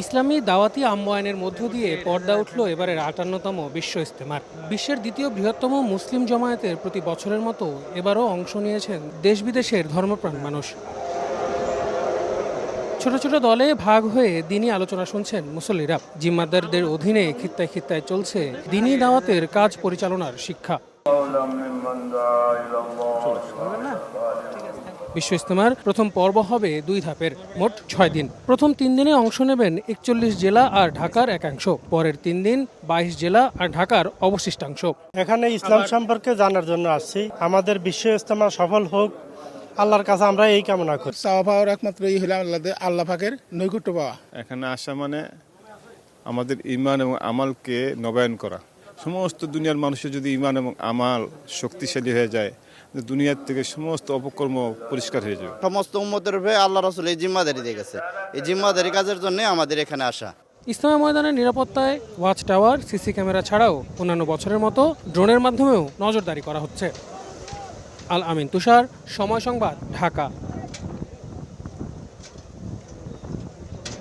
ইসলামী দাওয়াতি আম্বয়ানের মধ্য দিয়ে পর্দা উঠল এবারের ৫৮তম বিশ্ব ইজতেমার। বিশ্বের দ্বিতীয় বৃহত্তম মুসলিম জমায়েতের প্রতি বছরের মতো এবারও অংশ নিয়েছেন দেশ বিদেশের ধর্মপ্রাণ মানুষ। ছোট ছোট দলে ভাগ হয়ে দিনী আলোচনা শুনছেন মুসল্লিরা। জিম্মাদারদের অধীনে খিত্তায় খিত্তায় চলছে দিনী দাওয়াতের কাজ পরিচালনার শিক্ষা। বিশ্ব ইজতেমার প্রথম পর্ব হবে ২ ধাপের, মোট ৬ দিন। প্রথম ৩ দিনে অংশ নেবেন ৪১ জেলা আর ঢাকার একাংশ। পরের ৩ দিন ২২ জেলা আর ঢাকার অবশিষ্টাংশ। এখানে ইসলাম সম্পর্কে জানার জন্য আসছি। আমাদের বিশ্ব ইজতেমা সফল হোক, আল্লাহর কাছে আমরা এই কামনা করি। চাওয়া পাওয়ার একমাত্র এই হলো আল্লাহ পাকের নৈকট্য পাওয়া। এখানে আসা মানে আমাদের ঈমান এবং আমালকে নবায়ন করা। সমস্ত দুনিয়ার মানুষের যদি ঈমান এবং আমাল শক্তিশালী হয়ে যায়, দুনিয়ার থেকে সমস্ত অপকর্ম পরিষ্কার হয়ে যাবে। সমস্ত উম্মতের উপরে আল্লাহ রাসূল এই জিম্মাদারি দিয়ে গেছে। এই জিম্মাদারি কাজের জন্য আমাদের এখানে আসা। ইজতেমা ময়দানের নিরাপত্তায় ওয়াচ টাওয়ার, সিসি ক্যামেরা ছাড়াও অন্যান্য বছরের মতো ড্রোনের মাধ্যমেও নজরদারি করা হচ্ছে। আল আমিন তুষার, সময় সংবাদ, ঢাকা।